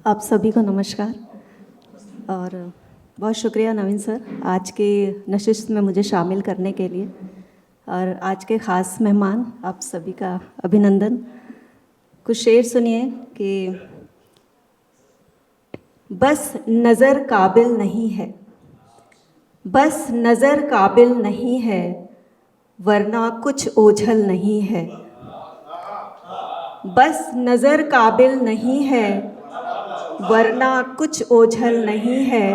आप सभी को नमस्कार और बहुत शुक्रिया नवीन सर आज के नशिस्त में मुझे शामिल करने के लिए। और आज के ख़ास मेहमान आप सभी का अभिनंदन। कुछ शेर सुनिए कि बस नज़र काबिल नहीं है, बस नज़र काबिल नहीं है, वरना कुछ ओझल नहीं है। बस नज़र काबिल नहीं है, वरना कुछ ओझल नहीं है।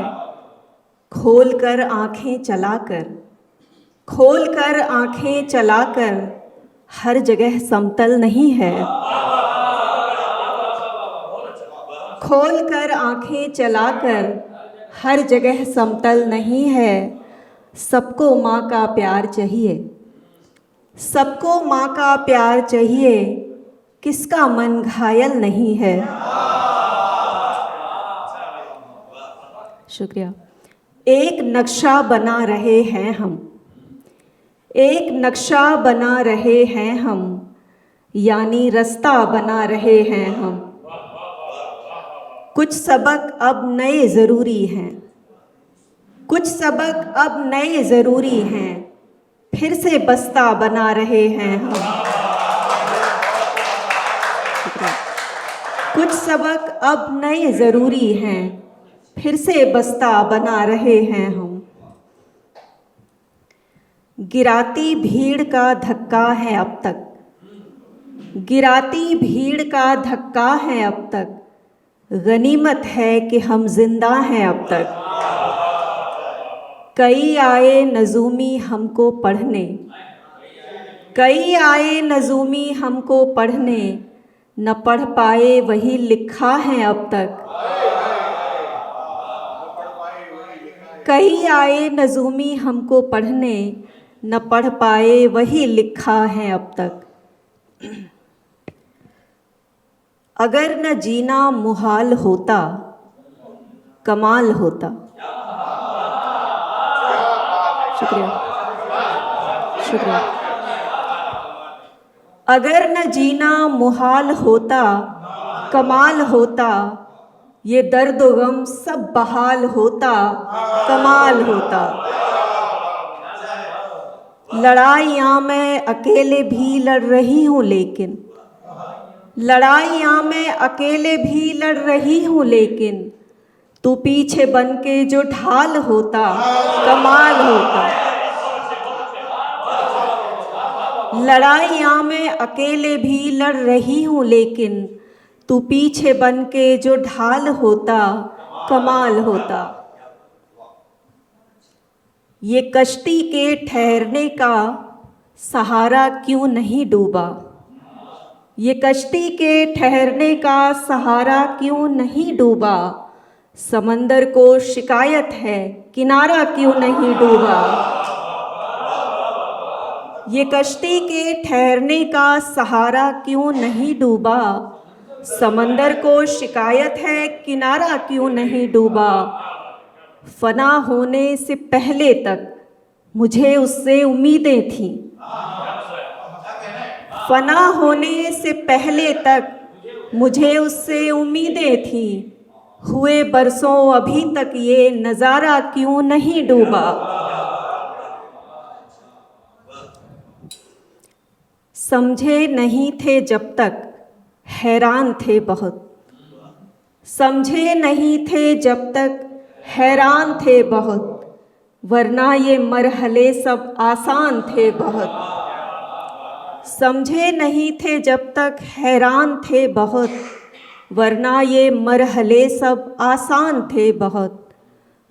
खोल कर आँखें चलाकर, खोल कर आँखें चलाकर, हर जगह समतल नहीं है। खोल कर आँखें चलाकर, हर जगह समतल नहीं है। सबको माँ का प्यार चाहिए, सबको माँ का प्यार चाहिए, किसका मन घायल नहीं है। शुक्रिया। एक नक्शा बना रहे हैं हम, एक नक्शा बना रहे हैं हम, यानी रास्ता बना रहे हैं हम। कुछ सबक अब नए ज़रूरी हैं, कुछ सबक अब नए ज़रूरी हैं, फिर से बस्ता बना रहे हैं हम। कुछ सबक अब नए ज़रूरी हैं, फिर से बस्ता बना रहे हैं हम। गिराती भीड़ का धक्का है अब तक, गिराती भीड़ का धक्का है अब तक, गनीमत है कि हम जिंदा हैं अब तक। कई आए नजूमी हमको पढ़ने, कई आए नजूमी हमको पढ़ने, न पढ़ पाए वही लिखा है अब तक। कई आए नजूमी हमको पढ़ने, न पढ़ पाए वही लिखा है अब तक। अगर न जीना मुहाल होता, कमाल होता। शुक्रिया, शुक्रिया। अगर न जीना मुहाल होता, कमाल होता, ये दर्द व गम सब बहाल होता, कमाल होता। लड़ाइयाँ मैं अकेले भी लड़ रही हूँ लेकिन, लड़ाइयाँ मैं अकेले भी लड़ रही हूँ लेकिन, तू पीछे बन के जो ढाल होता, कमाल होता। लड़ाइयाँ मैं अकेले भी लड़ रही हूँ लेकिन, तू पीछे बन के जो ढाल होता, कमाल होता। ये कश्ती के ठहरने का सहारा क्यों नहीं डूबा, ये कश्ती के ठहरने का सहारा क्यों नहीं डूबा। समंदर को शिकायत है किनारा क्यों नहीं डूबा। ये कश्ती के ठहरने का सहारा क्यों नहीं डूबा। समंदर को शिकायत है किनारा क्यों नहीं डूबा। फना होने से पहले तक मुझे उससे उम्मीदें थीं, फना होने से पहले तक मुझे उससे उम्मीदें थीं। हुए बरसों अभी तक ये नज़ारा क्यों नहीं डूबा। समझे नहीं थे जब तक हैरान थे बहुत, समझे नहीं थे जब तक हैरान थे बहुत, वरना ये मरहले सब आसान थे बहुत। समझे नहीं थे जब तक हैरान थे बहुत, वरना ये मरहले सब आसान थे बहुत।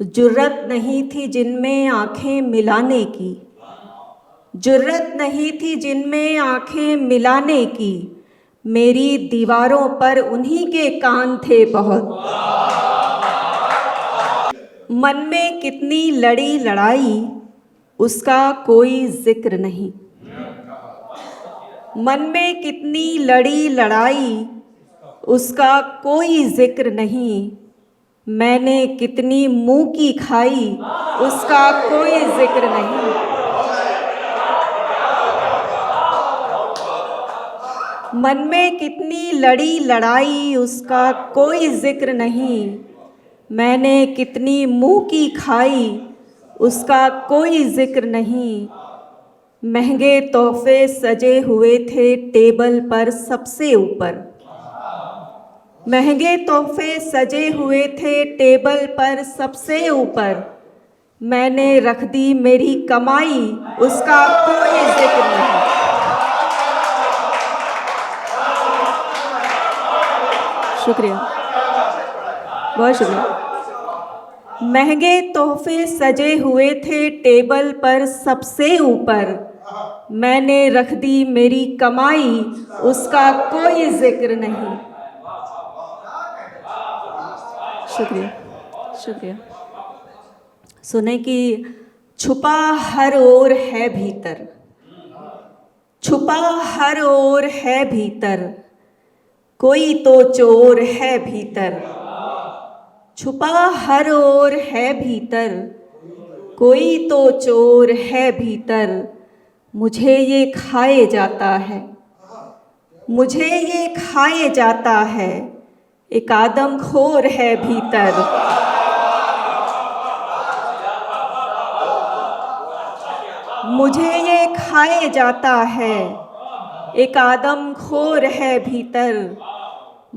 जुर्रत नहीं थी जिनमें आँखें मिलाने की, जुर्रत नहीं थी जिनमें आँखें मिलाने की, मेरी दीवारों पर उन्हीं के कान थे बहुत। मन में कितनी लड़ी लड़ाई उसका कोई जिक्र नहीं, मन में कितनी लड़ी लड़ाई उसका कोई जिक्र नहीं। मैंने कितनी मुँह की खाई उसका कोई जिक्र नहीं। मन में कितनी लड़ी लड़ाई उसका कोई जिक्र नहीं, मैंने कितनी मुंह की खाई उसका कोई जिक्र नहीं। महंगे तोहफे सजे हुए थे टेबल पर सबसे ऊपर, महंगे तोहफे सजे हुए थे टेबल पर सबसे ऊपर, मैंने रख दी मेरी कमाई उसका कोई जिक्र नहीं। शुक्रिया, बहुत शुक्रिया। महंगे तोहफे सजे हुए थे टेबल पर सबसे ऊपर, मैंने रख दी मेरी कमाई उसका कोई जिक्र नहीं। शुक्रिया, शुक्रिया। सुने कि छुपा हर ओर है भीतर, छुपा हर ओर है भीतर, कोई तो चोर है भीतर। छुपा हर ओर है भीतर, कोई तो चोर है भीतर। मुझे ये खाए जाता है, मुझे ये खाए जाता है, एक आदमखोर है भीतर। मुझे ये खाए जाता है, एक आदमखोर है भीतर।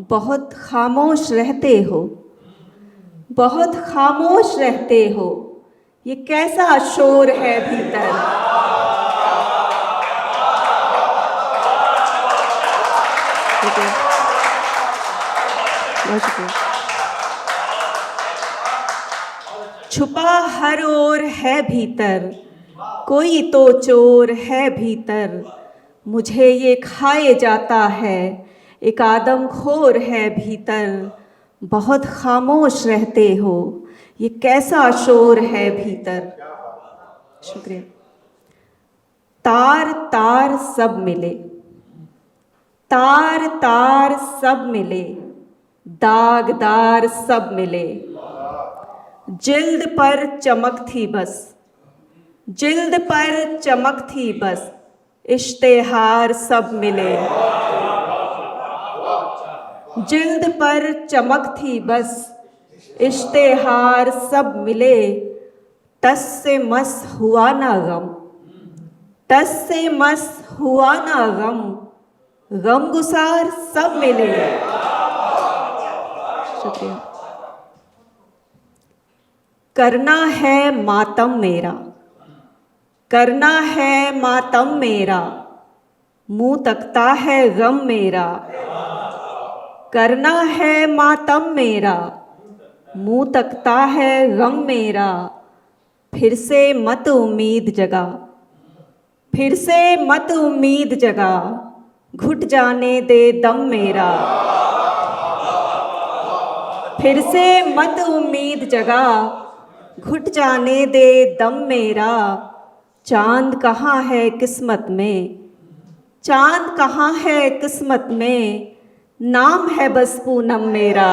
बहुत खामोश रहते हो, बहुत खामोश रहते हो, ये कैसा शोर है भीतर। बहुत शुक्रिया। छुपा हर ओर है भीतर, कोई तो चोर है भीतर। मुझे ये खाए जाता है, एक आदमखोर है भीतर। बहुत खामोश रहते हो, ये कैसा शोर है भीतर। शुक्रिया। तार तार सब मिले, तार तार सब मिले, दागदार सब मिले। जिल्द पर चमक थी बस, जिल्द पर चमक थी बस, इश्तेहार सब मिले। जिल्द पर चमक थी बस, इश्तेहार सब मिले। टस से मस हुआ ना गम, टस से मस हुआ ना गम, गमगुसार सब मिले। शुक्रिया। करना है मातम मेरा, करना है मातम मेरा, मुंह तकता है गम मेरा। करना है मातम मेरा, मुंह तकता है गम मेरा। फिर से मत उम्मीद जगा, फिर से मत उम्मीद जगा, घुट जाने दे दम मेरा। फिर से मत उम्मीद जगा, घुट जाने दे दम मेरा। चांद कहाँ है किस्मत में, चांद कहाँ है किस्मत में, नाम है बस पूनम मेरा।